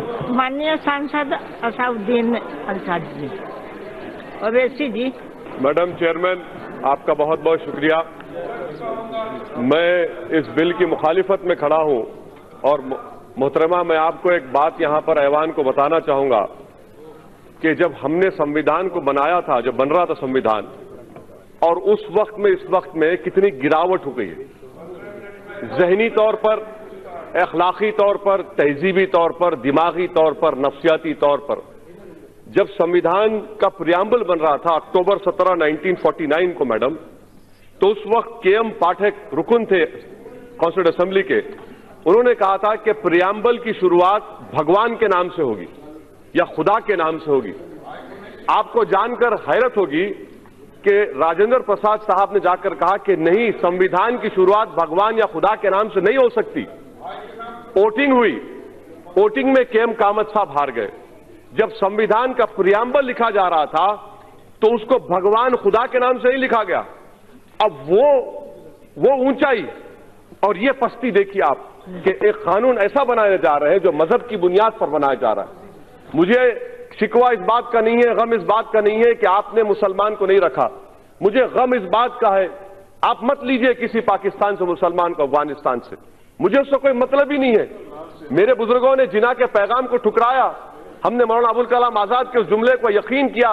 माननीय सांसद असाउद्दीन अंसारी जी, ओवैसी जी। Madam chairman, आपका बहुत बहुत शुक्रिया। मैं इस बिल की मुखालिफत में खड़ा हूं और मोहतरमा, मैं आपको एक बात यहां पर ऐवान को बताना चाहूंगा कि जब हमने संविधान को बनाया था, जब बन रहा था संविधान, और उस वक्त में इस वक्त में कितनी गिरावट हो गई है, ज़हनी तौर पर, अखलाकी तौर पर, तहजीबी तौर पर, दिमागी तौर पर, नफ्सियाती तौर पर। जब संविधान का प्रियम्बल बन रहा था अक्टूबर 17, 1949 को मैडम, तो उस वक्त के.एम. पाठक रुकन थे कॉन्स्टिट्यूंट असेंबली के। उन्होंने कहा था कि प्रियम्बल की शुरुआत भगवान के नाम से होगी या खुदा के नाम से होगी। आपको जानकर हैरत होगी कि राजेंद्र प्रसाद साहब ने जाकर कहा कि नहीं, संविधान की शुरुआत भगवान या खुदा के नाम से नहीं हो सकती। वोटिंग हुई, वोटिंग में के.एम. कामत साहब हार गए। जब संविधान का प्रियम्बल लिखा जा रहा था तो उसको भगवान खुदा के नाम से ही लिखा गया। अब वो ऊंचाई और ये पस्ती देखिए आप कि एक कानून ऐसा बनाया जा रहा है जो मजहब की बुनियाद पर बनाया जा रहा है। मुझे शिकवा इस बात का नहीं है, गम इस बात का नहीं है कि आपने मुसलमान को नहीं रखा। मुझे गम इस बात का है, आप मत लीजिए किसी पाकिस्तान से मुसलमान को, अफगानिस्तान से, मुझे उससे कोई मतलब ही नहीं है। मेरे बुजुर्गों ने जिना के पैगाम को ठुकराया। हमने मौलाना अबुल कलाम आजाद के उस जुमले को यकीन किया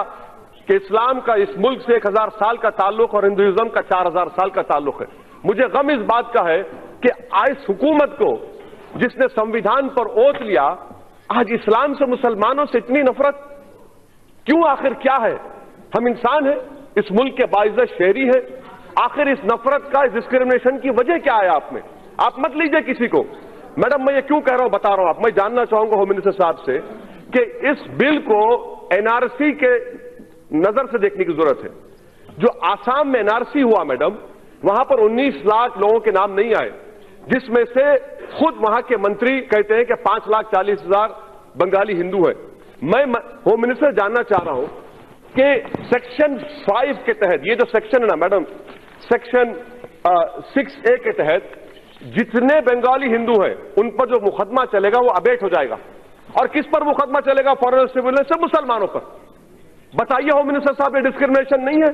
कि इस्लाम का इस मुल्क से 1000 साल का ताल्लुक और हिंदुइज्म का 4000 साल का ताल्लुक है। मुझे गम इस बात का है कि इस हुकूमत को, जिसने संविधान पर ओथ लिया, आज इस्लाम से, मुसलमानों से इतनी नफरत क्यों? आखिर क्या है? हम इंसान हैं, इस मुल्क के बाइज्जत शहरी हैं। आखिर इस नफरत का, इस डिस्क्रिमिनेशन की वजह क्या है आप में? आप मत लीजिए किसी को। मैडम, मैं ये क्यों कह रहा हूं, बता रहा हूं। आप, मैं जानना चाहूंगा होम मिनिस्टर साहब से कि इस बिल को एनआरसी के नजर से देखने की जरूरत है। जो आसाम में एनआरसी हुआ मैडम, वहां पर 19 लाख लोगों के नाम नहीं आए, जिसमें से खुद वहां के मंत्री कहते हैं कि 5,40,000 बंगाली हिंदू है। मैं होम मिनिस्टर जानना चाह रहा हूं कि सेक्शन 5 के तहत, ये जो सेक्शन है ना मैडम, सेक्शन 6A के तहत जितने बंगाली हिंदू हैं उन पर जो मुकदमा चलेगा वो अबेट हो जाएगा। और किस पर मुकदमा चलेगा? फॉरेन सिविलियन से, मुसलमानों पर। बताइए होम मिनिस्टर साहब, ये डिस्क्रिमिनेशन नहीं है?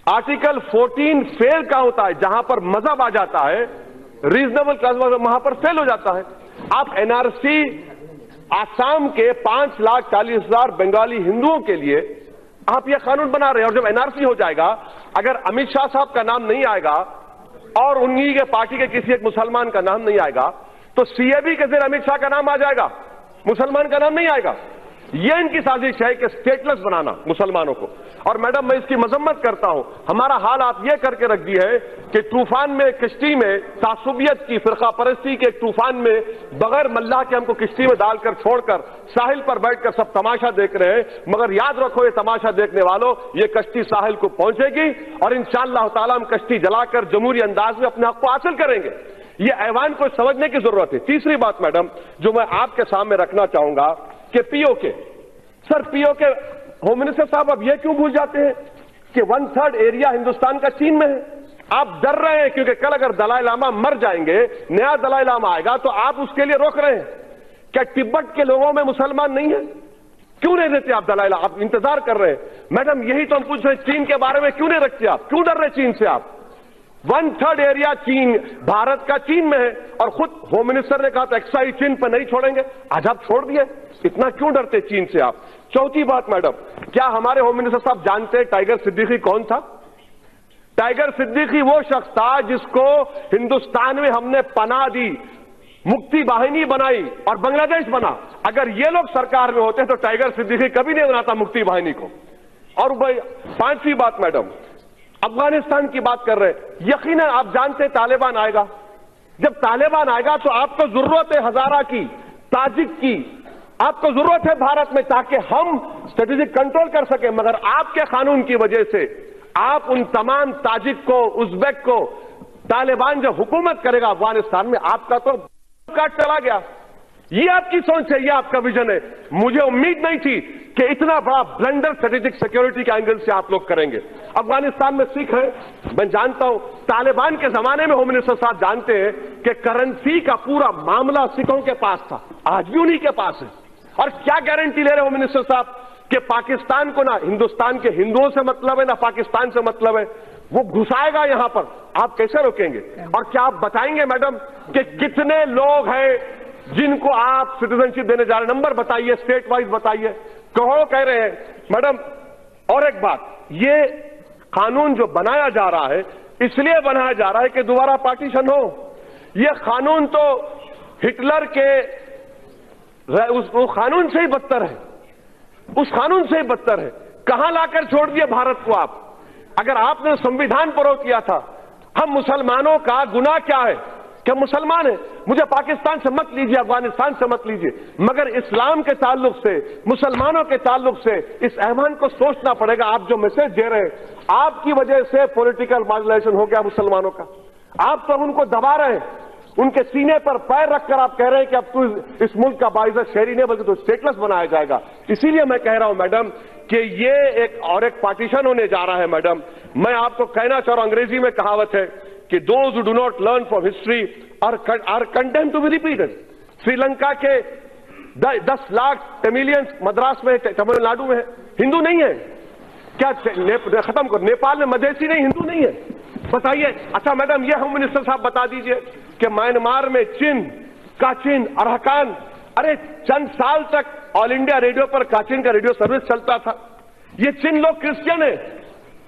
आर्टिकल 14 फेल का होता है, जहां पर मजहब आ जाता है, रीजनेबल क्लास वहां पर फेल हो जाता है। आप एनआरसी आसाम के 5,40,000 बंगाली हिंदुओं के लिए आप यह कानून बना रहे हैं। और जब एनआरसी हो जाएगा, अगर अमित शाह साहब का नाम नहीं आएगा और उन्हीं के पार्टी के किसी एक मुसलमान का नाम नहीं आएगा, तो सीएबी के जरिए अमित शाह का नाम आ जाएगा, मुसलमान का नाम नहीं आएगा। यह इनकी साजिश है कि स्टेटलेस बनाना मुसलमानों को। और मैडम, मैं इसकी मजम्मत करता हूं। हमारा हाल आप यह करके रख दी है कि तूफान में, किश्ती में, तासुबियत की, फिरका परस्ती के एक तूफान में, बगैर मल्लाह के हमको किश्ती में डालकर छोड़कर साहिल पर बैठकर सब तमाशा देख रहे हैं। मगर याद रखो, ये तमाशा देखने वालों, ये कश्ती साहिल को पहुंचेगी और इंशाअल्लाह ताला हम कश्ती जलाकर जमहूरी अंदाज में अपने हक को हासिल करेंगे। ये ऐवान को समझने की जरूरत है। तीसरी बात मैडम, जो मैं आपके सामने रखना चाहूंगा कि PoK, sir, PoK, home minister साहब, अब यह क्यों भूल जाते हैं कि 1/3 एरिया हिंदुस्तान का चीन में है? आप डर रहे हैं क्योंकि कल अगर दलाई लामा मर जाएंगे, नया दलाई लामा आएगा, तो आप उसके लिए रोक रहे हैं। क्या तिब्बत के लोगों में मुसलमान नहीं है? क्यों नहीं देते आप दलाई लामा? आप इंतजार कर रहे हैं। मैडम, यही तो हम पूछ रहे हैं, चीन के बारे में क्यों नहीं रखते आप? क्यों डर रहे चीन से आप? 1/3 एरिया चीन, भारत का चीन में है। और खुद होम मिनिस्टर ने कहा था एक्साइज चीन पर नहीं छोड़ेंगे, आज आप छोड़ दिए। इतना क्यों डरते चीन से आप? चौथी बात मैडम, क्या हमारे होम मिनिस्टर साहब जानते हैं टाइगर सिद्दीकी कौन था? टाइगर सिद्दीकी वो शख्स था जिसको हिंदुस्तान में हमने पनाह दी, मुक्ति वाहिनी बनाई और बांग्लादेश बना। अगर ये लोग सरकार में होते तो टाइगर सिद्दीकी कभी नहीं बनाता मुक्ति वाहिनी को। और भाई, पांचवी बात मैडम, अफगानिस्तान की बात कर रहे हैं। यकीनन आप जानते हैं तालिबान आएगा। जब तालिबान आएगा तो आपको जरूरत है हजारा की, ताजिक की, आपको जरूरत है भारत में, ताकि हम स्ट्रेटेजिक कंट्रोल कर सके। मगर आपके कानून की वजह से आप उन तमाम ताजिक को, उज्बेक को, तालिबान जब हुकूमत करेगा अफगानिस्तान में, आपका तो काट चला गया। ये आपकी सोच है, ये आपका विजन है। मुझे उम्मीद नहीं थी कि इतना बड़ा ब्लंडर स्ट्रेटेजिक सिक्योरिटी के एंगल से आप लोग करेंगे। अफगानिस्तान में सिख है, मैं जानता हूं। तालिबान के जमाने में होम मिनिस्टर साहब जानते हैं कि करेंसी का पूरा मामला सिखों के पास था, आज भी उन्हीं के पास है। और क्या गारंटी ले रहे होम मिनिस्टर साहब कि पाकिस्तान को ना हिंदुस्तान के हिंदुओं से मतलब है ना पाकिस्तान से मतलब है, वो घुसाएगा यहां पर, आप कैसे रोकेंगे? और क्या आप बताएंगे मैडम कि कितने लोग हैं जिनको आप सिटीजनशिप देने जा रहे हैं? नंबर बताइए, स्टेट वाइज बताइए, कहो कह रहे हैं मैडम। और एक बात, ये कानून जो बनाया जा रहा है इसलिए बनाया जा रहा है कि दोबारा पार्टीशन हो। ये कानून तो हिटलर के उस कानून से ही बदतर है, उस कानून से ही बदतर है। कहां लाकर छोड़ दिए भारत को आप? अगर आपने संविधान पर रोक किया था, हम मुसलमानों का गुनाह क्या है कि मुसलमान है? मुझे पाकिस्तान से मत लीजिए, अफगानिस्तान से मत लीजिए, मगर इस्लाम के ताल्लुक से, मुसलमानों के ताल्लुक से इस ऐवान को सोचना पड़ेगा। आप जो मैसेज दे रहे हैं, आपकी वजह से पॉलिटिकल मार्जिनाइजेशन हो गया मुसलमानों का। आप तो उनको दबा रहे हैं, उनके सीने पर पैर रखकर आप कह रहे हैं कि अब तो इस मुल्क का बाइज़्ज़त शहरी नहीं बल्कि तो स्टेटलेस बनाया जाएगा। इसीलिए मैं कह रहा हूं मैडम कि ये एक पार्टीशन होने जा रहा है। मैडम, मैं आपको कहना चाह रहा हूं, अंग्रेजी में कहावत है कि those who do not learn from history are condemned to be repeated. Sri Lanka के 10 लाख तमिलियंस मद्रास में, तमिलनाडु में हिंदू नहीं है क्या? खत्म करो। नेपाल में मधेसी नहीं, हिंदू नहीं है, बताइए। अच्छा मैडम, ये होम मिनिस्टर साहब बता दीजिए कि म्यांमार में काचिन, अरहकान, अरे चंद साल तक ऑल इंडिया रेडियो पर काचिन का रेडियो सर्विस चलता था। ये चिन लोग क्रिश्चियन है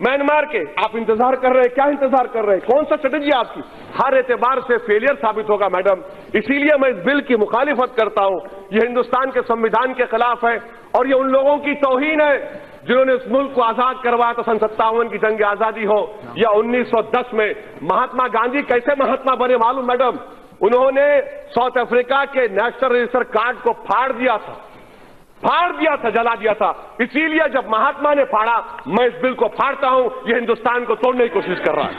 म्यांमार के, आप इंतजार कर रहे हैं, क्या इंतजार कर रहे हैं? कौन सा स्ट्रेटेजी आपकी? हर एतबार से फेलियर साबित होगा मैडम। इसीलिए मैं इस बिल की मुखालिफत करता हूं। ये हिंदुस्तान के संविधान के खिलाफ है और ये उन लोगों की तौहीन है जिन्होंने इस मुल्क को आजाद करवाया था। सन 57 की जंग आजादी हो या 1910 में। महात्मा गांधी कैसे महात्मा बने मालूम मैडम? उन्होंने साउथ अफ्रीका के नेशनल रजिस्टर कार्ड को फाड़ दिया था, जला दिया था। इसीलिए जब महात्मा ने फाड़ा, मैं इस बिल को फाड़ता हूं। यह हिंदुस्तान को तोड़ने की कोशिश कर रहा है।